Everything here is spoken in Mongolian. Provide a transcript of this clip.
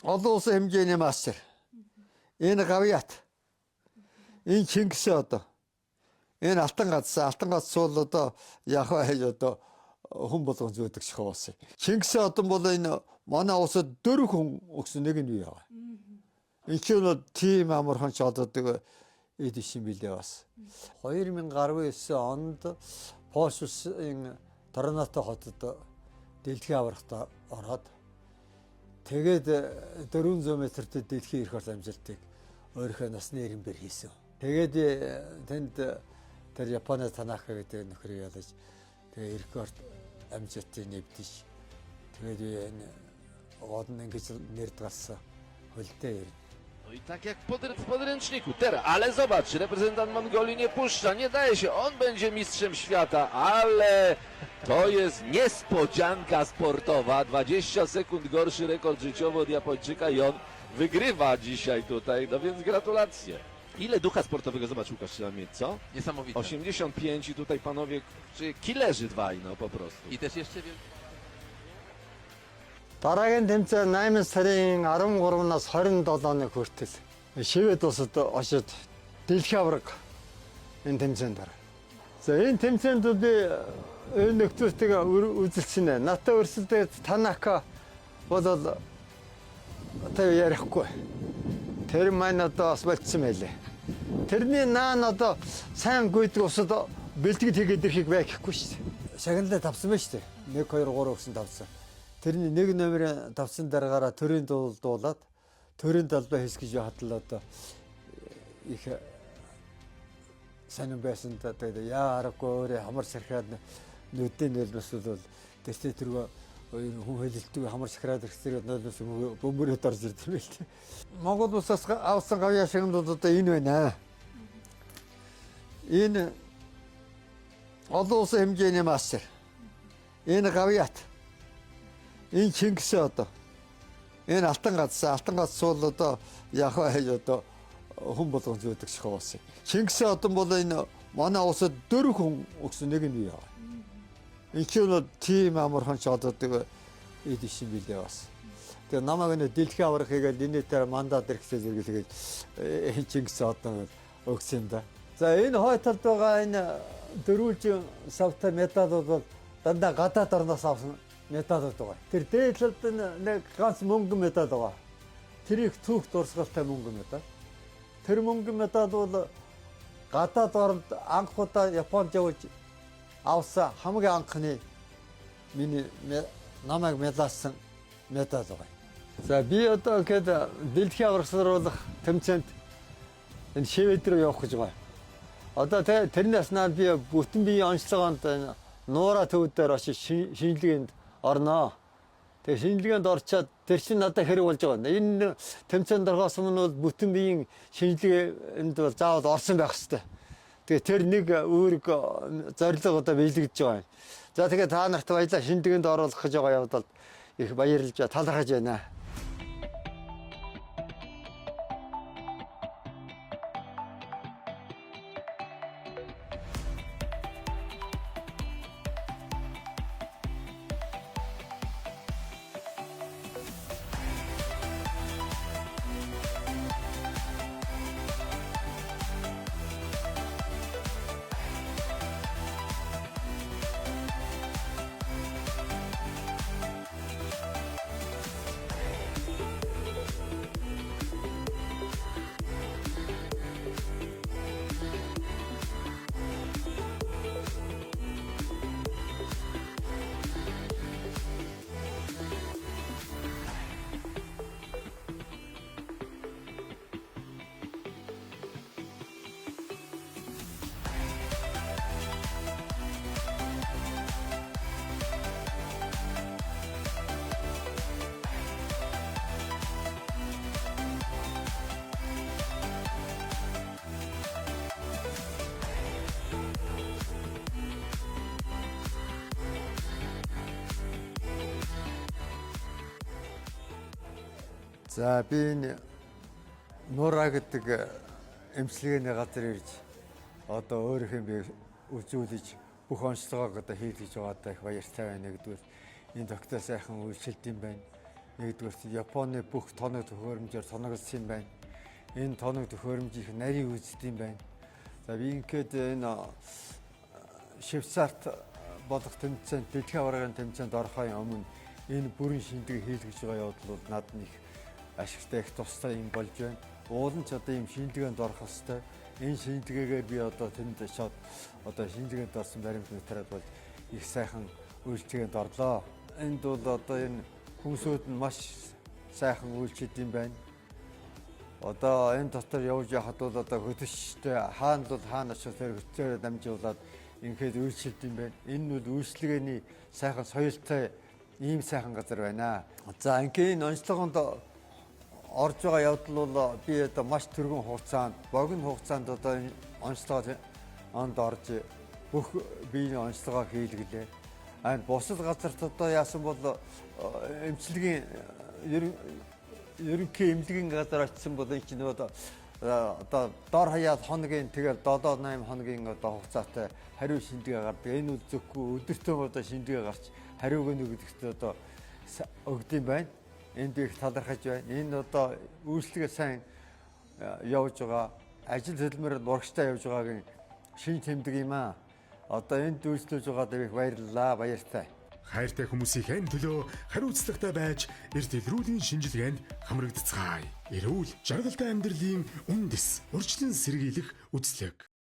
олон улсын хэмжээний мастер. Энэ Гавьяат. Энэ Чингис одоо. Энэ Алтан гац бол одоо яхаа хийж одоо хүн болгон зүйдэгч хаваасаа. Чингис одоо бол энэ манай улсад 4 хүн өгсөн нэг нь бий байгаа. Энэ ч нь тим амархан ч одоо эдишин билээ бас. 2019 онд Польшийн Торнато хотод дэлхийн аврагт ороод тэгээд 400 метрт дэлхийн эрх амжилтыг өөрийнхөө насны ирэмбэр хийсэн. Тэгээд тэнд тэр Японы Танака гэдэг нөхрийг ялаж тэгээд рекорд амжилтыг нэвдэж тэгээд энэ ингэж нэрд гарсан хөлтэй ирнэ. No i tak jak w podręczniku teraz, ale zobacz, reprezentant Mongolii nie puszcza, nie daje się, on będzie mistrzem świata, ale to jest niespodzianka sportowa, 20 sekund gorszy rekord życiowy od Japończyka i on wygrywa dzisiaj tutaj, no więc gratulacje. Ile ducha sportowego, zobacz Łukasz, trzeba mieć, co? Niesamowite. 85 i tutaj panowie, czy killerzy dwaj, no po prostu. I też jeszcze wielki. Дараагийн тэмцээн 8 сарын 13-наас 27-ны хүртэл Швед улсад очоод дэлхийн авраг энэ тэмцээнд дараа. За энэ тэмцээнд би энэ нөхцөлтэйг үзэлцэнэ. Натаа өрсөлдөд Танака бол одоо ярихгүй. Тэр маань одоо бас болцсон байлээ. Тэрний наан одоо сайн гүйдэг усад бэлтгэл хийгээд ирэхийг байхгүй шүү дээ. Шагналаа тавсан байна шүү дээ. 1 2 3 гэсэн тавсан. Тэрний нэг номерын тавсан дараагаараа төрийн дуулаад төрийн талбай хэсгэж хатлаа одоо их санин байсан тэгээд яа аргагүй өөрөө хамар сархаад нүдэн нөлөөс бол тэстэй тэргөө хүн хэлэлтгүй хамар сахраад ирсэн нөлөөс бөмбөрөд орж ирдэг юм л. Монгол улсаас авсан гавьяа шагналууд одоо энэ байна. Энэ олон улсын хэмжээний мастер. Энэ Гавьяат. Энэ Чингис одоо. Энэ Алтан гац бол одоо яхаа хийж одоо хүн болгон зүйдэгч хаваасаа. Чингис одоо бол энэ манай улсад 4 хүн өгсөн нэг нь бий байгаа. Энэ ч нь тим амархан ч одоо эдишин билээ бас. Тэгээ намайг энэ дэлхийн авраг хийгээл энэ дээр мандат хэрэгсээ зэрэглэгээд Чингис одоо өгсөн да. За энэ хойтолд байгаа энэ дөрвөлжин савтай медалууд бол дандаа гадаад орноос авсан медалууд байгаа. Тэр дээдлэлд нэг ганц мөнгөн медаль байгаа. Тэрийг түүх дурсгалтай мөнгөн медаль. Тэр мөнгөн медаль бол гадаад оронд анх удаа Японд явж авсан хамгийн анхны миний намайг медалсан медаль байгаа. За би одоо гээд дэлхийн аврагсруулах тэмцээнд энэ Швед рүү явах гэж байгаа. Одоо тэрнээс наад би бүтэн биеийн онцлогоонд нуура төвдөр очиж шинжилгээнд орноо. Тэгээ шинжилгээнд орчоод тэр чинь надад хэрэг болж байгаа. Энэ тэмцээнд орохоос өмнө бол бүтэн биеийн шинжилгээнд бол заавал орсон байх хэрэгтэй. Тэгээ тэр нэг үүрэг зорилго одоо биелэгдэж байгаа юм. За тэгээ та нарт баялаа шинжилгээнд оруулах гэж байгаа явдал их баярлж талархаж байна. За би энэ нуура гэдэг эмчилгээний газар ирж одоо өөрийнхөө би үзүүлж бүх онцлогоог одоо хийлгэж байгаадаа их баяртай байна. Нэгдүгээр энэ доктор сайхан үйлчилд юм байна. Нэгдүгээр Японы бүх тоног төхөөрөмжөөр тоногдсон юм байна. Энэ тоног төхөөрөмж их нарийн үзэд юм байна. За би ингээд энэ Швейцарт болох тэмцээнд дэлхийн аваргын тэмцээнд орохын өмнө энэ бүрэн шинжлэгээ хийлгэж байгаа явдал бол надад их ашигтай их тустай юм болж байна. Уулын ч одоо ийм шинжлэгээнд орох хэвээр. Энэ шинжлэгээгээр би одоо тэнд шууд одоо шинжлэгээнд орсон баримтнуудаараа бол их сайхан үйлчлэгээнд орлоо. Энд бол одоо энэ хүмүүсүүд нь маш сайхан үйлчилж юм байна. Одоо энэ дотор явж яхад бол одоо хөдөлштэй хаана бол хаана очиж тэр хөтөлөөр дамжуулаад ингээд үйлчилж юм байна. Энэ нь бол үйлчлэгээний сайхан соёлтой ийм сайхан газар байна. За ингээд энэ онцлогоонд орж байгаа явдал бол би одоо маш түргэн хугацаанд, богино хугацаанд одоо энэ онцлогоо онд орж бүх биеийн онцлогоо хийлгэлээ. Бусад газарт одоо яасан бол эмчилгээний ерөнхий эмнэлгийн газар очсон бол энэ чинь одоо дор хаяад хоногийн тэгэл 7-8 хоногийн одоо хугацаатай хариу шинжлэгээ гардаг. Энэ үл зөвхөн өдөртөө одоо шинжлэгээ гарч хариуг нь өгдөгт одоо өгдөм байна. Энд их талархаж байна. Энэ одоо үйлчлэгээ сайн явж байгаа. Ажил хөдөлмөр урагштай явж байгааг шинж тэмдэг юм аа. Одоо энд үйлчлүүлж байгаад их баярлалаа, баяртай. Хайртай хүмүүсийн төлөө хариуцлагатай байж эрт илрүүлийн шинжилгээнд хамрагдцгаая. Эрүүл жаргалтай амьдралын үндэс урьдчилан сэргийлэх үзлэг.